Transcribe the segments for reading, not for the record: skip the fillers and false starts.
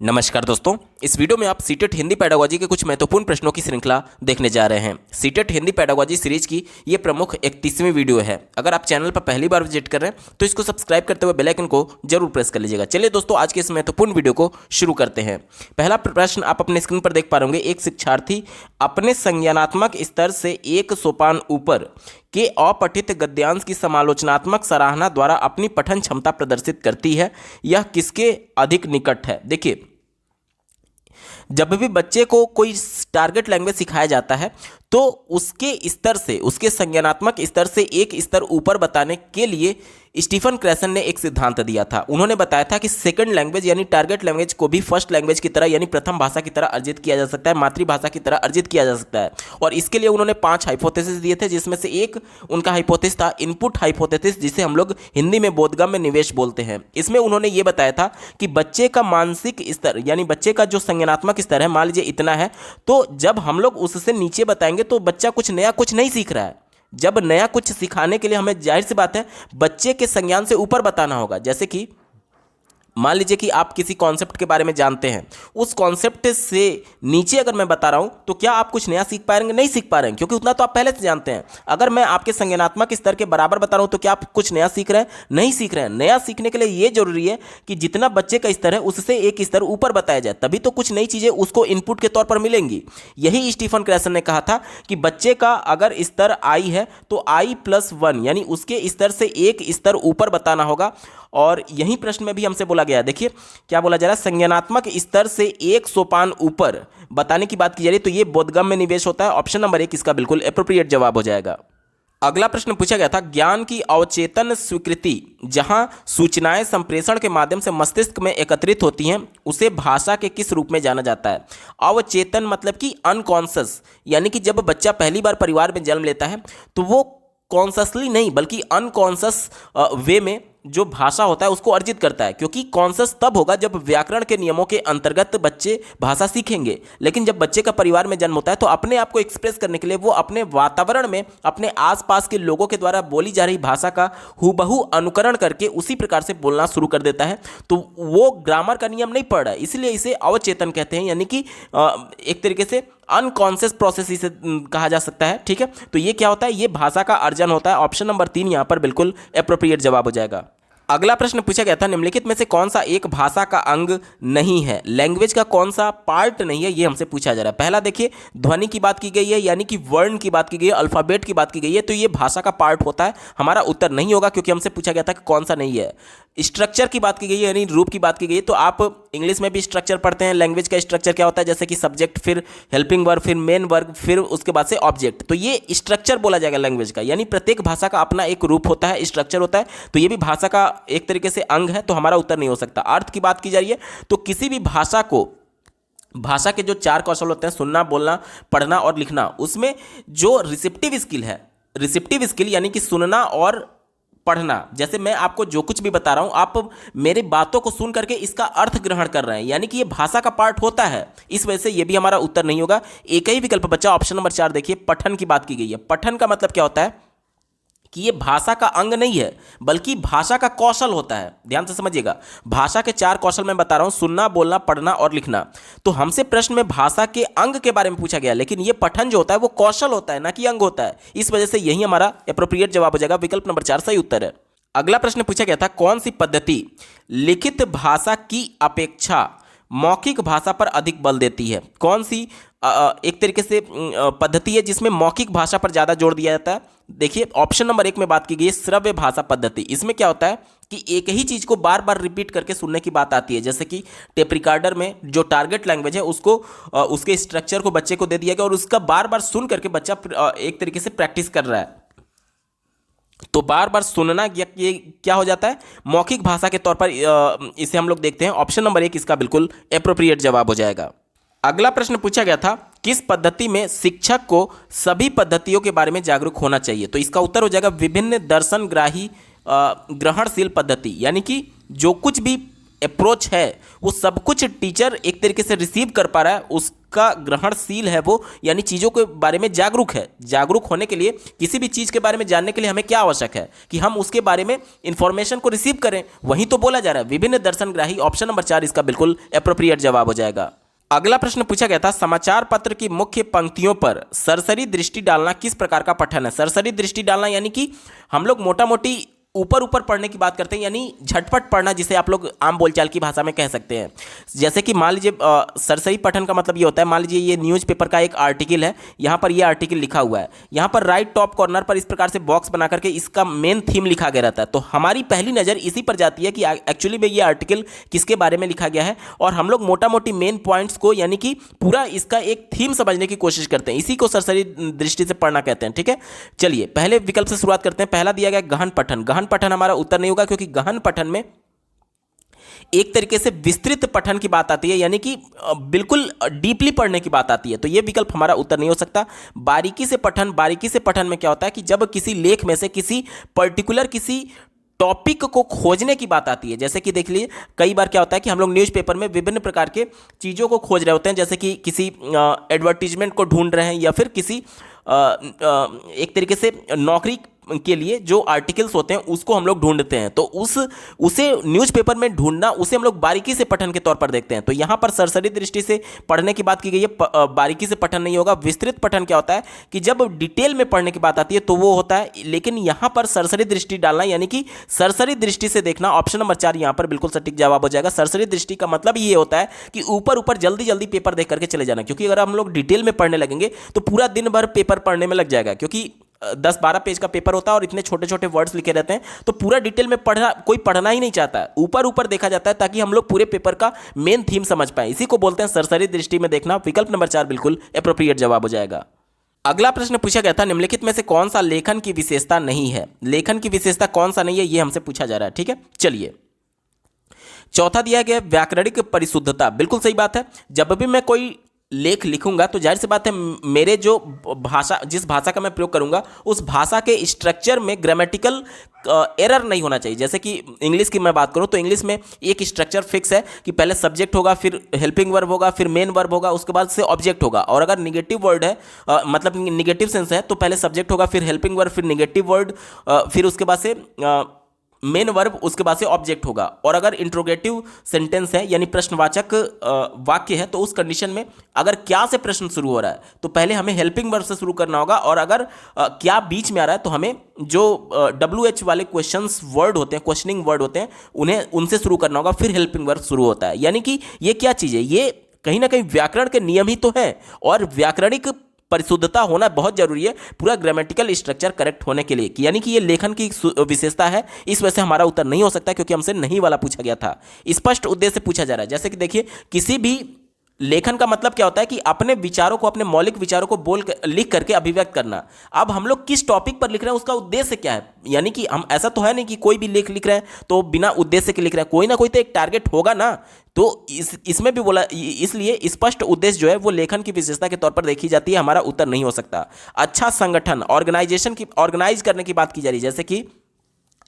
नमस्कार दोस्तों, इस वीडियो में आप सीटेट हिंदी पेडागोजी के कुछ महत्वपूर्ण प्रश्नों की श्रृंखला देखने जा रहे हैं। सीटेट हिंदी पेडागोजी सीरीज की ये प्रमुख 31वीं वीडियो है। अगर आप चैनल पर पहली बार विजिट कर रहे हैं तो इसको सब्सक्राइब करते हुए बेल आइकन को जरूर प्रेस कर लीजिएगा। चलिए दोस्तों, आज के इस महत्वपूर्ण वीडियो को शुरू करते हैं। पहला प्रश्न आप अपने स्क्रीन पर देख पा रहे होंगे। एक शिक्षार्थी अपने संज्ञानात्मक स्तर से एक सोपान ऊपर के अपठित गद्यांश की समालोचनात्मक सराहना द्वारा अपनी पठन क्षमता प्रदर्शित करती है। यह किसके अधिक निकट है? देखिए, जब भी बच्चे को कोई टारगेट लैंग्वेज सिखाया जाता है तो उसके स्तर से, उसके संज्ञानात्मक स्तर से एक स्तर ऊपर बताने के लिए स्टीफन क्रैसन ने एक सिद्धांत दिया था। उन्होंने बताया था कि सेकंड लैंग्वेज यानी टारगेट लैंग्वेज को भी फर्स्ट लैंग्वेज की तरह यानी प्रथम भाषा की तरह अर्जित किया जा सकता है, मातृभाषा की तरह अर्जित किया जा सकता है। और इसके लिए उन्होंने 5 हाइपोथेसिस दिए थे, जिसमें से एक उनका हाइपोथेसिस था इनपुट हाइपोथेसिस, जिसे हम लोग हिंदी में बोधगम्य निवेश बोलते हैं। इसमें उन्होंने ये बताया था कि बच्चे का मानसिक स्तर यानी बच्चे का जो संज्ञानात्मक स्तर है, मान लीजिए इतना है, तो जब हम लोग उससे नीचे बताएंगे तो बच्चा कुछ नया कुछ नहीं सीख रहा है। जब नया कुछ सिखाने के लिए हमें जाहिर सी बात है बच्चे के संज्ञान से ऊपर बताना होगा। जैसे कि मान लीजिए कि आप किसी कॉन्सेप्ट के बारे में जानते हैं, उस कॉन्सेप्ट से नीचे अगर मैं बता रहा हूं तो क्या आप कुछ नया सीख पाएंगे? नहीं सीख पा रहे हैं, क्योंकि उतना तो आप पहले से जानते हैं। अगर मैं आपके संज्ञानात्मक स्तर के बराबर बता रहा हूं तो क्या आप कुछ नया सीख रहे हैं? नहीं सीख रहे हैं। नया सीखने के लिए यह जरूरी है कि जितना बच्चे का स्तर है उससे एक स्तर ऊपर बताया जाए, तभी तो कुछ नई चीजें उसको इनपुट के तौर पर मिलेंगी। यही स्टीफन क्रैसन ने कहा था कि बच्चे का अगर स्तर आई है तो i+1 यानी उसके स्तर से एक स्तर ऊपर बताना होगा। और यही प्रश्न में भी हमसे बोला गया, देखिए क्या बोला जा रहा है, संज्ञानात्मक स्तर से एक सोपान ऊपर बताने की बात की जा रही है, तो ये बोधगम्य निवेश होता है। ऑप्शन नंबर 1 इसका बिल्कुल एप्रोप्रिएट जवाब हो जाएगा। अगला प्रश्न पूछा गया था, ज्ञान की अवचेतन स्वीकृति जहां सूचनाएं संप्रेषण के माध्यम से मस्तिष्क में एकत्रित होती हैं, उसे भाषा के किस रूप में जाना जाता है? अवचेतन मतलब कि अनकॉन्शियस, यानी कि जब बच्चा पहली बार परिवार में जन्म लेता है तो वो कॉन्शसली नहीं बल्कि अनकॉन्शस वे में जो भाषा होता है उसको अर्जित करता है, क्योंकि कॉन्शस तब होगा जब व्याकरण के नियमों के अंतर्गत बच्चे भाषा सीखेंगे। लेकिन जब बच्चे का परिवार में जन्म होता है तो अपने आप को एक्सप्रेस करने के लिए वो अपने वातावरण में अपने आसपास के लोगों के द्वारा बोली जा रही भाषा का हूबहू अनुकरण करके उसी प्रकार से बोलना शुरू कर देता है। तो वो ग्रामर का नियम नहीं पढ़ रहा है, इसलिए इसे अवचेतन कहते हैं, यानी कि एक तरीके से अनकॉन्शियस प्रोसेस इसे कहा जा सकता है। ठीक है, तो ये क्या होता है? ये भाषा का अर्जन होता है। ऑप्शन नंबर 3 यहां पर बिल्कुल एप्रोप्रिएट जवाब हो जाएगा। अगला प्रश्न पूछा गया था, निम्नलिखित में से कौन सा एक भाषा का अंग नहीं है? लैंग्वेज का कौन सा पार्ट नहीं है, ये हमसे पूछा जा रहा है। पहला देखिए, ध्वनि की बात की गई है, यानी कि वर्ण की बात की गई है, अल्फाबेट की बात की गई है, तो ये भाषा का पार्ट होता है। हमारा उत्तर नहीं होगा, क्योंकि हमसे पूछा गया था कि कौन सा नहीं है। स्ट्रक्चर की बात की गई है, यानी रूप की बात की गई है, तो आप इंग्लिश में भी स्ट्रक्चर पढ़ते हैं। लैंग्वेज का स्ट्रक्चर क्या होता है? जैसे कि सब्जेक्ट, फिर हेल्पिंग वर्ब, फिर मेन वर्ब, फिर उसके बाद से ऑब्जेक्ट, तो ये स्ट्रक्चर बोला जाएगा लैंग्वेज का। यानी प्रत्येक भाषा का अपना एक रूप होता है, स्ट्रक्चर होता है, तो ये भी भाषा का एक तरीके से अंग है, तो हमारा उत्तर नहीं हो सकता। अर्थ की बात की जा रही है तो किसी भी भाषा को, भाषा के जो 4 कौशल होते हैं, सुनना, बोलना, पढ़ना और लिखना, उसमें जो रिसेप्टिव स्किल है, रिसेप्टिव स्किल यानी कि सुनना और पढ़ना, जैसे मैं आपको जो कुछ भी बता रहा हूं आप मेरी बातों को सुन करके इसका अर्थ ग्रहण कर रहे हैं, यानी कि ये भाषा का पार्ट होता है। इस वजह से ये भी हमारा उत्तर नहीं होगा। एक ही विकल्प बचा, ऑप्शन नंबर 4 देखिए, पठन की बात की गई है। पठन का मतलब क्या होता है कि ये भाषा का अंग नहीं है बल्कि भाषा का कौशल होता है। ध्यान से समझिएगा, भाषा के 4 कौशल मैं बता रहा हूं, सुनना, बोलना, पढ़ना और लिखना। तो हमसे प्रश्न में भाषा के अंग के बारे में पूछा गया, लेकिन ये पठन जो होता है वो कौशल होता है, ना कि अंग होता है। इस वजह से यही हमारा एप्रोप्रिएट जवाब हो जाएगा। विकल्प नंबर 4 सही उत्तर है। अगला प्रश्न पूछा गया था, कौन सी पद्धति लिखित भाषा की अपेक्षा मौखिक भाषा पर अधिक बल देती है? कौन सी एक तरीके से पद्धति है जिसमें मौखिक भाषा पर ज़्यादा जोर दिया जाता है? देखिए, ऑप्शन नंबर 1 में बात की गई है श्रव्य भाषा पद्धति। इसमें क्या होता है कि एक ही चीज़ को बार बार रिपीट करके सुनने की बात आती है। जैसे कि टेप रिकॉर्डर में जो टारगेट लैंग्वेज है उसको उसके स्ट्रक्चर को बच्चे को दे दिया गया और उसका बार बार सुन करके बच्चा एक तरीके से प्रैक्टिस कर रहा है। तो बार बार सुनना ये क्या हो जाता है? मौखिक भाषा के तौर पर इसे हम लोग देखते हैं। ऑप्शन नंबर 1 इसका बिल्कुल एप्रोप्रिएट जवाब हो जाएगा। अगला प्रश्न पूछा गया था, किस पद्धति में शिक्षक को सभी पद्धतियों के बारे में जागरूक होना चाहिए? तो इसका उत्तर हो जाएगा विभिन्न दर्शनग्राही ग्रहणशील पद्धति, यानी कि जो कुछ भी अप्रोच है वो सब कुछ टीचर एक तरीके से रिसीव कर पा रहा है, उसका ग्रहणशील है वो, यानी चीज़ों के बारे में जागरूक है। जागरूक होने के लिए, किसी भी चीज़ के बारे में जानने के लिए हमें क्या आवश्यक है कि हम उसके बारे में इंफॉर्मेशन को रिसीव करें, वहीं तो बोला जा रहा है विभिन्न दर्शनग्राही। ऑप्शन नंबर 4 इसका बिल्कुल एप्रोप्रिएट जवाब हो जाएगा। अगला प्रश्न पूछा गया था, समाचार पत्र की मुख्य पंक्तियों पर सरसरी दृष्टि डालना किस प्रकार का पठन है। सरसरी दृष्टि डालना यानी कि हम लोग मोटा मोटी ऊपर ऊपर पढ़ने की बात करते हैं, यानी झटपट पढ़ना, जिसे आप लोग आम बोलचाल की भाषा में कह सकते हैं। जैसे कि मान लीजिए सरसरी पठन का मतलब ये होता है, मान लीजिए ये न्यूज़पेपर का एक आर्टिकल है, यहाँ पर ये आर्टिकल लिखा हुआ है, यहाँ पर राइट टॉप कॉर्नर पर इस प्रकार से बॉक्स बना करके इसका मेन थीम लिखा गया रहता है। तो हमारी पहली नज़र इसी पर जाती है कि एक्चुअली में ये आर्टिकल किसके बारे में लिखा गया है, और हम लोग मोटा मोटी मेन पॉइंट्स को, यानी कि पूरा इसका एक थीम समझने की कोशिश करते हैं। इसी को सरसरी दृष्टि से पढ़ना कहते हैं। ठीक है, चलिए पहले विकल्प से शुरुआत करते हैं। पहला दिया गया गहन पठन। गहन पठन हमारा उत्तर नहीं होगा, क्योंकि गहन पठन में एक तरीके से विस्तृत पठन की बात आती है, यानी कि बिल्कुल डीपली पढ़ने की बात आती है, तो यह विकल्प हमारा उत्तर नहीं हो सकता। बारीकी से पठन, बारीकी से पठन में क्या होता है कि जब किसी लेख में से किसी पर्टिकुलर किसी टॉपिक को खोजने की बात आती है। जैसे कि देख लीजिए, कई बार क्या होता है कि हम लोग न्यूज़पेपर में विभिन्न प्रकार के चीज़ों को खोज रहे होते हैं, जैसे कि किसी एडवर्टीजमेंट को ढूंढ रहे हैं, या फिर किसी एक तरीके से नौकरी के लिए जो आर्टिकल्स होते हैं उसको हम लोग ढूंढते हैं, तो उसे न्यूज़पेपर में ढूंढना, उसे हम लोग बारीकी से पठन के तौर पर देखते हैं। तो यहाँ पर सरसरी दृष्टि से पढ़ने की बात की गई है, बारीकी से पठन नहीं होगा। विस्तृत पठन क्या होता है कि जब डिटेल में पढ़ने की बात आती है तो वो होता है, लेकिन यहाँ पर सरसरी दृष्टि डालना यानी कि सरसरी दृष्टि से देखना, ऑप्शन नंबर 4 यहाँ पर बिल्कुल सटीक जवाब हो जाएगा। सरसरी दृष्टि का मतलब ये होता है कि ऊपर ऊपर जल्दी जल्दी पेपर देख करके चले जाना, क्योंकि अगर हम लोग डिटेल में पढ़ने लगेंगे तो पूरा दिन भर पेपर पढ़ने में लग जाएगा, क्योंकि 10-12 पेज का पेपर होता है और इतने छोटे छोटे वर्ड्स लिखे रहते हैं, तो पूरा डिटेल में पढ़ना ही नहीं चाहता है, ऊपर ऊपर देखा जाता है ताकि हम लोग पूरे पेपर का मेन थीम समझ पाए। इसी को बोलते हैं सरसरी दृष्टि में देखना। विकल्प नंबर 4 बिल्कुल एप्रोप्रिएट जवाब हो जाएगा। अगला प्रश्न पूछा गया था, निम्नलिखित में से कौन सा लेखन की विशेषता नहीं है। लेखन की विशेषता कौन सा नहीं है, ये हमसे पूछा जा रहा है। ठीक है, चलिए चौथा दिया गया व्याकरणिक परिशुद्धता। बिल्कुल सही बात है। जब भी मैं कोई लेख लिखूंगा तो जाहिर सी बात है मेरे जो भाषा, जिस भाषा का मैं प्रयोग करूंगा उस भाषा के स्ट्रक्चर में ग्रामेटिकल एरर नहीं होना चाहिए। जैसे कि इंग्लिश की मैं बात करूं तो इंग्लिश में एक स्ट्रक्चर फिक्स है कि पहले सब्जेक्ट होगा, फिर हेल्पिंग वर्ब होगा, फिर मेन वर्ब होगा, उसके बाद से ऑब्जेक्ट होगा। और अगर निगेटिव वर्ड है, मतलब निगेटिव सेंस है, तो पहले सब्जेक्ट होगा, फिर हेल्पिंग वर्ब, फिर निगेटिव वर्ड, फिर उसके बाद से मेन वर्ब, उसके बाद से ऑब्जेक्ट होगा। और अगर इंट्रोगेटिव सेंटेंस है यानी प्रश्नवाचक वाक्य है, तो उस कंडीशन में अगर क्या से प्रश्न शुरू हो रहा है तो पहले हमें हेल्पिंग वर्ब से शुरू करना होगा, और अगर क्या बीच में आ रहा है तो हमें जो WH वाले क्वेश्चंस वर्ड होते हैं, क्वेश्चनिंग वर्ड होते हैं, उनसे शुरू करना होगा, फिर हेल्पिंग वर्ब शुरू होता है। यानी कि ये क्या चीज़ है, ये कहीं ना कहीं व्याकरण के नियम ही तो है, और व्याकरणिक परिशुद्धता होना बहुत जरूरी है पूरा ग्रामेटिकल स्ट्रक्चर करेक्ट होने के लिए, कि यानी कि ये लेखन की विशेषता है। इस वजह से हमारा उत्तर नहीं हो सकता, क्योंकि हमसे नहीं वाला पूछा गया था। स्पष्ट उद्देश्य से पूछा जा रहा है। जैसे कि देखिए, किसी भी लेखन का मतलब क्या होता है कि अपने विचारों को, अपने मौलिक विचारों को लिख करके अभिव्यक्त करना। अब हम लोग किस टॉपिक पर लिख रहे हैं उसका उद्देश्य क्या है, यानी कि हम ऐसा तो है नहीं कि कोई भी लेख लिख रहे हैं तो बिना उद्देश्य के लिख रहे हैं, कोई ना कोई तो एक टारगेट होगा ना। तो इसमें भी बोला, इसलिए स्पष्ट उद्देश्य जो है वो लेखन की विशेषता के तौर पर देखी जाती है। हमारा उत्तर नहीं हो सकता। अच्छा संगठन, ऑर्गेनाइज करने की बात की जा रही है। जैसे कि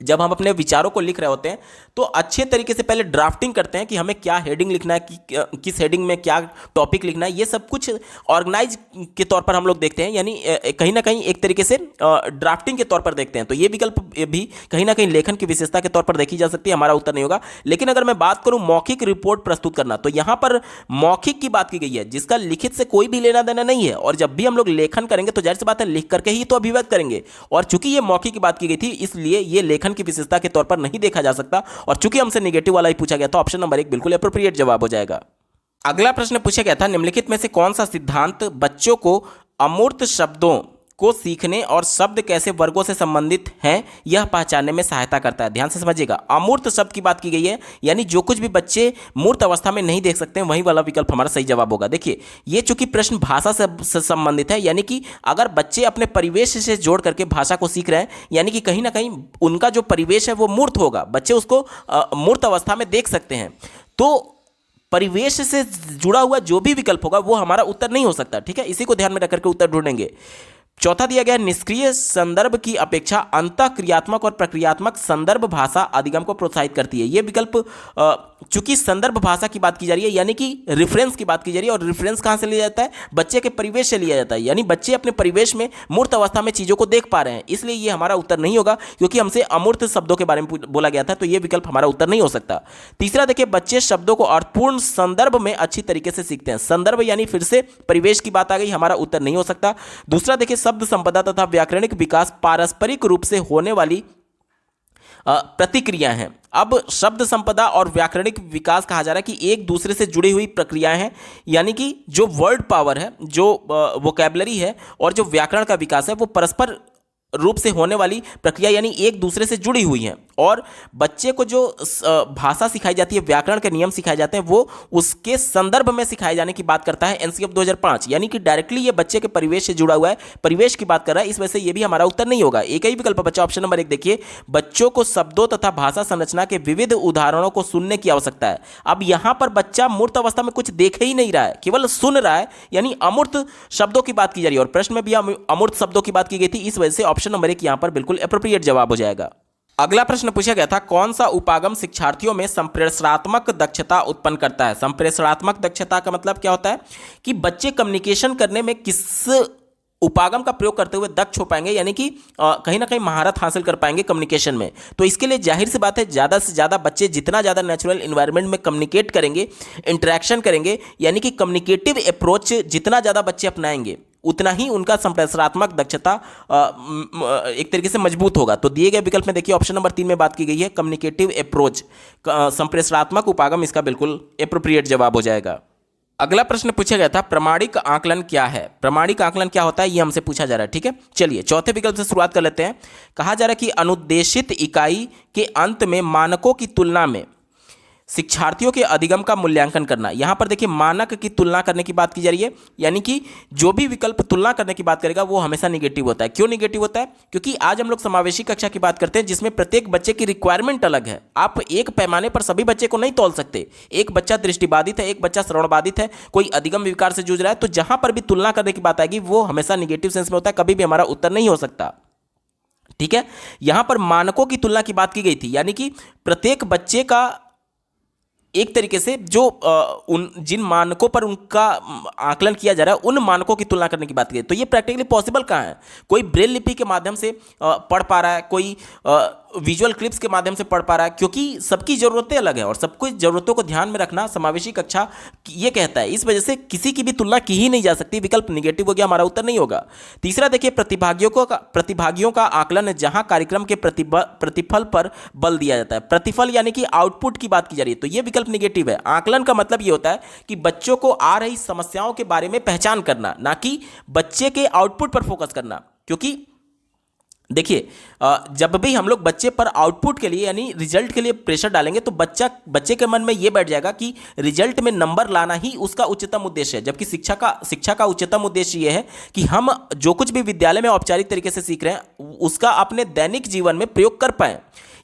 जब हम अपने विचारों को लिख रहे होते हैं तो अच्छे तरीके से पहले ड्राफ्टिंग करते हैं कि हमें क्या हेडिंग लिखना है, कि किस हेडिंग में क्या टॉपिक लिखना है, ये सब कुछ ऑर्गेनाइज के तौर पर हम लोग देखते हैं, यानी कहीं ना कहीं एक तरीके से ड्राफ्टिंग के तौर पर देखते हैं। तो ये विकल्प भी कहीं ना कहीं लेखन की विशेषता के तौर पर देखी जा सकती है। हमारा उत्तर नहीं होगा। लेकिन अगर मैं बात करूं मौखिक रिपोर्ट प्रस्तुत करना, तो यहां पर मौखिक की बात की गई है, जिसका लिखित से कोई भी लेना देना नहीं है। और जब भी हम लोग लेखन करेंगे तो जाहिर सी बात है लिख करके ही तो अभिव्यक्त करेंगे, और चूंकि ये मौखिक की बात की गई थी इसलिए ये लेखन की विशेषता के तौर पर नहीं देखा जा सकता। और चूंकि हमसे नेगेटिव वाला ही पूछा गया तो ऑप्शन नंबर 1 बिल्कुल एप्रोप्रिएट जवाब हो जाएगा। अगला प्रश्न पूछा गया था, निम्नलिखित में से कौन सा सिद्धांत बच्चों को अमूर्त शब्दों को सीखने और शब्द कैसे वर्गों से संबंधित हैं यह पहचानने में सहायता करता है। ध्यान से समझिएगा, अमूर्त शब्द की बात की गई है, यानी जो कुछ भी बच्चे मूर्त अवस्था में नहीं देख सकते हैं वही वाला विकल्प हमारा सही जवाब होगा। देखिए, ये चूंकि प्रश्न भाषा से संबंधित है, यानी कि अगर बच्चे अपने परिवेश से जोड़ करके भाषा को सीख रहे हैं, यानी कि कहीं ना कहीं उनका जो परिवेश है वो मूर्त होगा, बच्चे उसको मूर्त अवस्था में देख सकते हैं। तो परिवेश से जुड़ा हुआ जो भी विकल्प होगा वो हमारा उत्तर नहीं हो सकता। ठीक है, इसी को ध्यान में रख करके उत्तर ढूंढेंगे। चौथा दिया गया, निष्क्रिय संदर्भ की अपेक्षा अंतःक्रियात्मक और प्रक्रियात्मक संदर्भ भाषा अधिगम को प्रोत्साहित करती है। यह विकल्प चूंकि संदर्भ भाषा की बात की जा रही है, यानी कि रेफरेंस की बात की जा रही है, और रेफरेंस कहां से लिया जाता है? बच्चे के परिवेश से लिया जाता है, यानी बच्चे अपने परिवेश में मूर्त अवस्था में चीजों को देख पा रहे हैं, इसलिए यह हमारा उत्तर नहीं होगा, क्योंकि हमसे अमूर्त शब्दों के बारे में बोला गया था, तो यह विकल्प हमारा उत्तर नहीं हो सकता। तीसरा देखिए, बच्चे शब्दों को अर्थपूर्ण संदर्भ में अच्छी तरीके से सीखते हैं। संदर्भ यानी फिर से परिवेश की बात आ गई, हमारा उत्तर नहीं हो सकता। दूसरा देखिए, शब्द संपदा तथा व्याकरणिक विकास पारस्परिक रूप से होने वाली प्रतिक्रिया हैं। अब शब्द संपदा और व्याकरणिक विकास कहा जा रहा है कि एक दूसरे से जुड़ी हुई प्रक्रियाएं हैं, यानी कि जो वर्ड पावर है, जो वोकैबुलरी है, और जो व्याकरण का विकास है, वो परस्पर रूप से होने वाली प्रक्रिया यानी एक दूसरे से जुड़ी हुई हैं। और बच्चे को जो भाषा सिखाई जाती है, व्याकरण के नियम सिखाए जाते हैं, वो उसके संदर्भ में सिखाए जाने की बात करता है एनसीएफ 2005, यानी कि डायरेक्टली ये बच्चे के परिवेश से जुड़ा हुआ है, परिवेश की बात कर रहा है, इस वजह से ये भी हमारा उत्तर नहीं होगा। एक ही विकल्प बच्चा ऑप्शन नंबर 1 देखिए, बच्चों को शब्दों तथा भाषा संरचना के विविध उदाहरणों को सुनने की आवश्यकता है। अब यहां पर बच्चा मूर्त अवस्था में कुछ देख ही नहीं रहा है, केवल सुन रहा है, यानी अमूर्त शब्दों की बात की जा रही है, और प्रश्न में भी अमूर्त शब्दों की बात की गई थी, इस वजह से ऑप्शन नंबर 1 यहां पर बिल्कुल एप्रोप्रिएट जवाब हो जाएगा। अगला प्रश्न पूछा गया था, कौन सा उपागम शिक्षार्थियों में संप्रेषणात्मक दक्षता उत्पन्न करता है? संप्रेषणात्मक दक्षता का मतलब क्या होता है कि बच्चे कम्युनिकेशन करने में किस उपागम का प्रयोग करते हुए दक्ष हो पाएंगे, यानी कि कहीं ना कहीं महारत हासिल कर पाएंगे कम्युनिकेशन में। तो इसके लिए जाहिर सी बात है, ज़्यादा से ज़्यादा बच्चे जितना ज़्यादा नेचुरल इन्वायरमेंट में कम्युनिकेट करेंगे, इंटरेक्शन करेंगे, यानी कि कम्युनिकेटिव अप्रोच जितना ज़्यादा बच्चे अपनाएंगे, उतना ही उनका संप्रेषणात्मक दक्षता एक तरीके से मजबूत होगा। तो दिए गए विकल्प में देखिए ऑप्शन नंबर 3 में बात की गई है कम्युनिकेटिव अप्रोच, संप्रेषणात्मक उपागम इसका बिल्कुल एप्रोप्रिएट जवाब हो जाएगा। अगला प्रश्न पूछा गया था, प्रमाणिक आकलन क्या है? प्रमाणिक आकलन क्या होता है, ये हमसे पूछा जा रहा है। ठीक है, चलिए चौथे विकल्प से शुरुआत कर लेते हैं। कहा जा रहा है कि अनुदेशित इकाई के अंत में मानकों की तुलना में शिक्षार्थियों के अधिगम का मूल्यांकन करना। यहां पर देखिए मानक की तुलना करने की बात की जा रही है, यानी कि जो भी विकल्प तुलना करने की बात करेगा वो हमेशा निगेटिव होता है। क्यों निगेटिव होता है? क्योंकि आज हम लोग समावेशी कक्षा की बात करते हैं, जिसमें प्रत्येक बच्चे की रिक्वायरमेंट अलग है। आप एक पैमाने पर सभी बच्चे को नहीं तौल सकते। एक बच्चा दृष्टिबाधित है, एक बच्चा श्रवणबाधित है, कोई अधिगम विकार से जूझ रहा है, तो जहां पर भी तुलना करने की बात आएगी वो हमेशा निगेटिव सेंस में होता है, कभी भी हमारा उत्तर नहीं हो सकता। ठीक है, यहां पर मानकों की तुलना की बात की गई थी, यानी कि प्रत्येक बच्चे का एक तरीके से जो उन जिन मानकों पर उनका आकलन किया जा रहा है, उन मानकों की तुलना करने की बात की है। तो ये प्रैक्टिकली पॉसिबल कहाँ है? कोई ब्रेल लिपि के माध्यम से पढ़ पा रहा है, कोई विजुअल क्लिप्स के माध्यम से पढ़ पा रहा है, क्योंकि सबकी ज़रूरतें अलग हैं और सबको ज़रूरतों को ध्यान में रखना समावेशी कक्षा ये कहता है। इस वजह से किसी की भी तुलना की ही नहीं जा सकती। विकल्प निगेटिव हो गया, हमारा उत्तर नहीं होगा। तीसरा देखिए, प्रतिभागियों का आकलन है जहां कार्यक्रम के प्रतिफल पर बल दिया जाता है। प्रतिफल यानी कि आउटपुट की बात की जा रही है, तो यह विकल्प निगेटिव है। आकलन का मतलब यह होता है कि बच्चों को आ रही समस्याओं के बारे में पहचान करना, ना कि बच्चे के आउटपुट पर फोकस करना। क्योंकि देखिए, जब भी हम लोग बच्चे पर आउटपुट के लिए यानी रिजल्ट के लिए प्रेशर डालेंगे, तो बच्चे के मन में यह बैठ जाएगा कि रिजल्ट में नंबर लाना ही उसका उच्चतम उद्देश्य है। जबकि शिक्षा का उच्चतम उद्देश्य यह है कि हम जो कुछ भी विद्यालय में औपचारिक तरीके से सीख रहे हैं उसका अपने दैनिक जीवन में प्रयोग कर पाएं।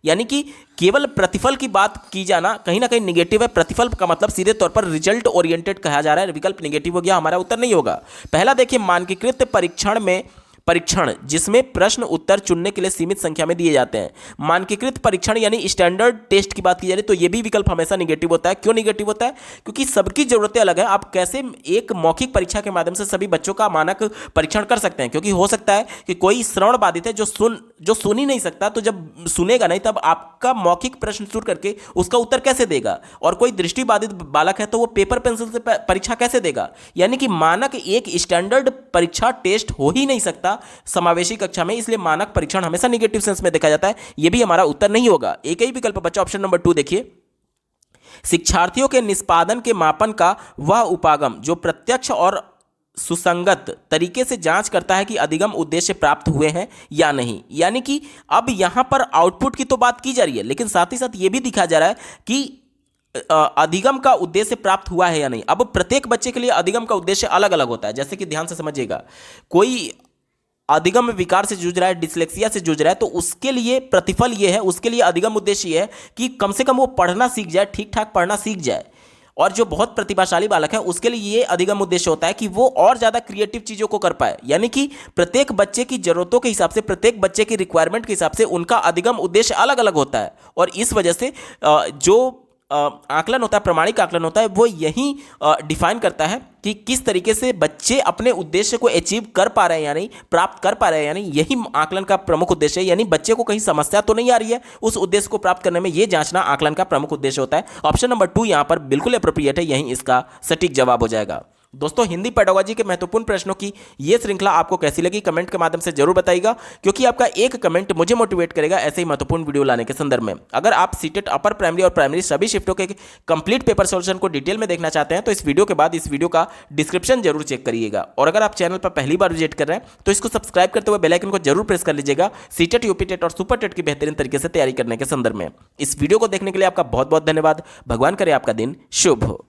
यानी कि केवल प्रतिफल की बात की जाना कहीं ना कहीं निगेटिव है। प्रतिफल का मतलब सीधे तौर पर रिजल्ट ओरिएंटेड कहा जा रहा है। विकल्प निगेटिव हो गया, हमारा उत्तर नहीं होगा। पहला देखिए, मानकीकृत परीक्षण जिसमें प्रश्न उत्तर चुनने के लिए सीमित संख्या में दिए जाते हैं। मानकीकृत परीक्षण यानी स्टैंडर्ड टेस्ट की बात की जा रही है, तो यह भी विकल्प हमेशा निगेटिव होता है। क्यों निगेटिव होता है? क्योंकि सबकी जरूरतें अलग है। आप कैसे एक मौखिक परीक्षा के माध्यम से सभी बच्चों का मानक परीक्षण कर सकते हैं? क्योंकि हो सकता है कि कोई श्रवण बाधित है जो सुन ही नहीं सकता, तो जब सुनेगा नहीं तब आपका मौखिक प्रश्न शुरू करके उसका उत्तर कैसे देगा? और कोई दृष्टि बाधित बालक है तो वो पेपर पेंसिल से परीक्षा कैसे देगा? यानी कि मानक एक स्टैंडर्ड परीक्षा टेस्ट हो ही नहीं सकता समावेशी कक्षा में, इसलिए मानक परीक्षण हमेशा निगेटिव सेंस में देखा जाता है। यह भी हमारा उत्तर नहीं होगा। एक ही विकल्प बचा ऑप्शन नंबर 2 देखिए, शिक्षार्थियों के निष्पादन के मापन का वह उपागम जो प्रत्यक्ष और सुसंगत तरीके से जांच करता है कि अधिगम उद्देश्य प्राप्त हुए हैं या नहीं। यानी कि अब यहां पर आउटपुट की तो बात की जा रही है, लेकिन साथ ही साथ यह भी दिखा जा रहा है कि अधिगम का उद्देश्य प्राप्त हुआ है या नहीं। अब प्रत्येक बच्चे के लिए अधिगम का उद्देश्य अलग अलग होता है। जैसे कि ध्यान से समझिएगा, कोई अधिगम विकार से जूझ रहा है, डिसलेक्सिया से जूझ रहा है, तो उसके लिए प्रतिफल ये है, उसके लिए अधिगम उद्देश्य ये है कि कम से कम वो पढ़ना सीख जाए, ठीक ठाक पढ़ना सीख जाए। और जो बहुत प्रतिभाशाली बालक है उसके लिए ये अधिगम उद्देश्य होता है कि वो और ज्यादा क्रिएटिव चीजों को कर पाए, यानी कि प्रत्येक बच्चे की जरूरतों के हिसाब से, प्रत्येक बच्चे की रिक्वायरमेंट के हिसाब से उनका अधिगम उद्देश्य अलग अलग होता है। और इस वजह से जो आकलन होता है, प्रमाणिक आकलन होता है, वो यही डिफाइन करता है कि किस तरीके से बच्चे अपने उद्देश्य को अचीव कर पा रहे हैं या नहीं, प्राप्त कर पा रहे हैं या नहीं। यही आकलन का प्रमुख उद्देश्य है, यानी बच्चे को कहीं समस्या तो नहीं आ रही है उस उद्देश्य को प्राप्त करने में, ये जांचना आकलन का प्रमुख उद्देश्य होता है। ऑप्शन नंबर 2 यहां पर बिल्कुल अप्रोप्रिएट है, यही इसका सटीक जवाब हो जाएगा। दोस्तों, हिंदी पेडागोजी के महत्वपूर्ण प्रश्नों की ये श्रृंखला आपको कैसी लगी कमेंट के माध्यम से जरूर बताइएगा, क्योंकि आपका एक कमेंट मुझे मोटिवेट करेगा ऐसे ही महत्वपूर्ण वीडियो लाने के संदर्भ में। अगर आप सीटेट अपर प्राइमरी और प्राइमरी सभी शिफ्टों के कंप्लीट पेपर सॉल्यूशन को डिटेल में देखना चाहते हैं तो इस वीडियो के बाद इस वीडियो का डिस्क्रिप्शन जरूर चेक करिएगा। और अगर आप चैनल पर पहली बार विजिट कर रहे हैं तो इसको सब्सक्राइब करते हुए बेल आइकन को जरूर प्रेस कर लीजिएगा, सीटेट, यूपीटेट और सुपर टेट की बेहतरीन तरीके से तैयारी करने के संदर्भ में। इस वीडियो को देखने के लिए आपका बहुत बहुत धन्यवाद। भगवान करे आपका दिन शुभ हो।